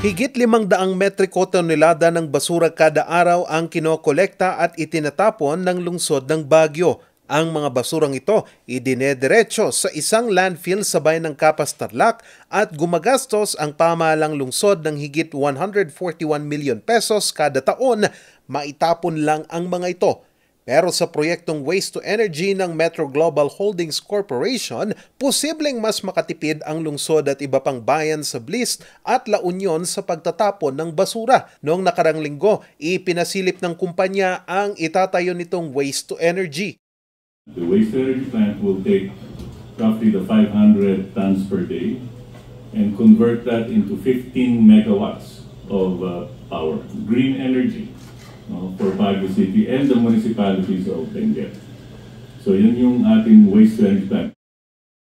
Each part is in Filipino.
Higit 500 metriko tonelada ng basura kada araw ang kinokolekta at itinatapon ng lungsod ng Baguio. Ang mga basurang ito idinediretso sa isang landfill sa bayan ng Capas, Tarlac at gumagastos ang pamahalang lungsod ng higit 141 million pesos kada taon. Maitapon lang ang mga ito. Pero sa proyektong Waste to Energy ng Metro Global Holdings Corporation, posibleng mas makatipid ang lungsod at iba pang bayan sa Bliss at La Union sa pagtatapon ng basura. Noong nakarang linggo, ipinasilip ng kumpanya ang itatayo nitong Waste to Energy. The waste to energy plant will take roughly the 500 tons per day and convert that into 15 megawatts of power, green energy. For Baguio City and the municipalities of Benguet. So yun yung ating waste to energy plant.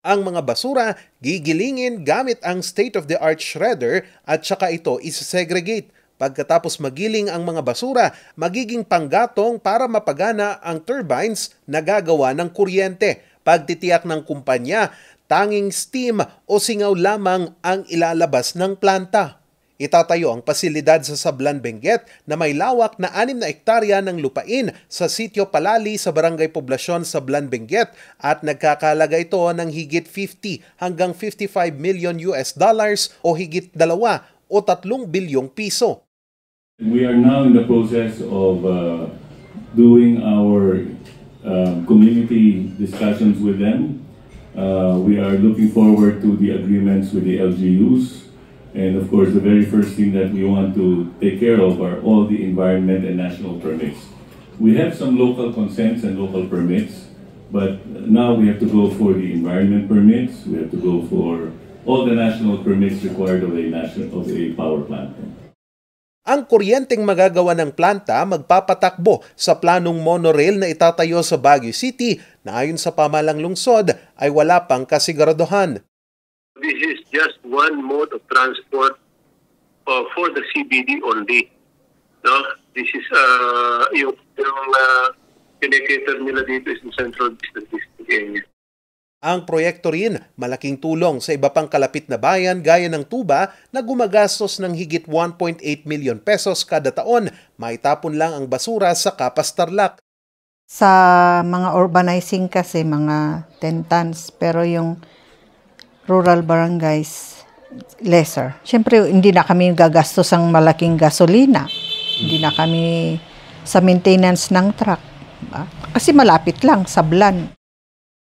Ang mga basura gigilingin gamit ang state-of-the-art shredder at saka ito isesegregate. Pagkatapos magiling ang mga basura, magiging panggatong para mapagana ang turbines na gagawa ng kuryente. Pagtitiyak ng kumpanya, tanging steam o singaw lamang ang ilalabas ng planta. Itatayo ang pasilidad sa Sablan, Benguet na may lawak na 6 na hektarya ng lupain sa Sitio Palali sa Barangay Poblasyon, Sablan, Benguet at nagkakalaga ito ng higit 50 hanggang 55 million US dollars o higit 2 o 3 bilyong piso. We are now in the process of doing our community discussions with them. We are looking forward to the agreements with the LGUs. And of course, the very first thing that we want to take care of are all the environment and national permits. We have some local consents and local permits, but now we have to go for the environment permits. We have to go for all the national permits required of a power plant. Ang kuryenteng magagawa ng planta magpapatakbo sa planong monorail na itatayo sa Baguio City na ayon sa pamahalang lungsod ay wala pang kasiguraduhan. This is just one mode of transport for the CBD only. No, this is yung pinakater nila dito is in Central Business District area. Ang proyekto rin malaking tulong sa iba pang kalapit na bayan gaya ng Tuba na gumagastos ng higit 1.8 million pesos kada taon. Maitapon lang ang basura sa Capas, Tarlac. Sa mga urbanizing kasi mga 10 tons pero yung rural barangays, lesser. Siyempre, hindi na kami gagastos ng malaking gasolina. Hindi na kami sa maintenance ng truck. Kasi malapit lang, Sablan.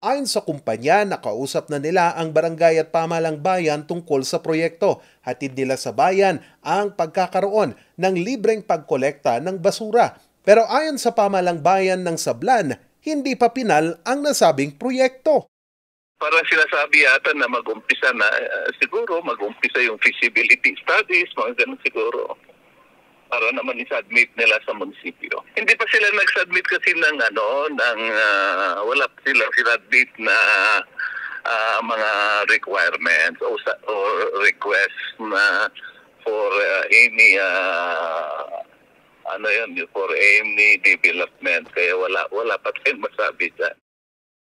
Ayon sa kumpanya, nakausap na nila ang barangay at pamahalang bayan tungkol sa proyekto. Hatid nila sa bayan ang pagkakaroon ng libreng pagkolekta ng basura. Pero ayon sa pamahalang bayan ng Sablan, hindi pa pinal ang nasabing proyekto. Parang sinasabi yata na mag-umpisa na, siguro mag-umpisa yung feasibility studies, mga ganun siguro. Para naman i-submit nila sa munisipyo. Hindi pa sila nag-submit kasi wala pa sila sinubmit na mga requirements o requests na for any development. Kaya wala pa tayong masabi dyan.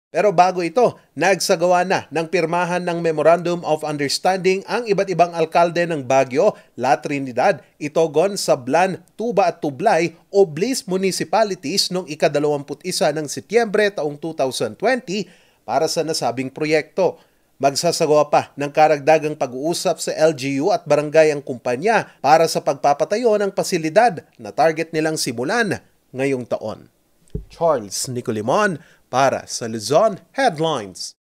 Pero bago ito, nagsagawa na ng pirmahan ng Memorandum of Understanding ang iba't ibang alkalde ng Baguio, La Trinidad, Itogon, Sablan, Tuba at Tublay o Bliss Municipalities noong ika-21 ng Setyembre taong 2020 para sa nasabing proyekto. Magsasagawa pa ng karagdagang pag-uusap sa LGU at barangay ang kumpanya para sa pagpapatayo ng pasilidad na target nilang simulan ngayong taon. Charles Nicolimon para sa Luzon Headlines.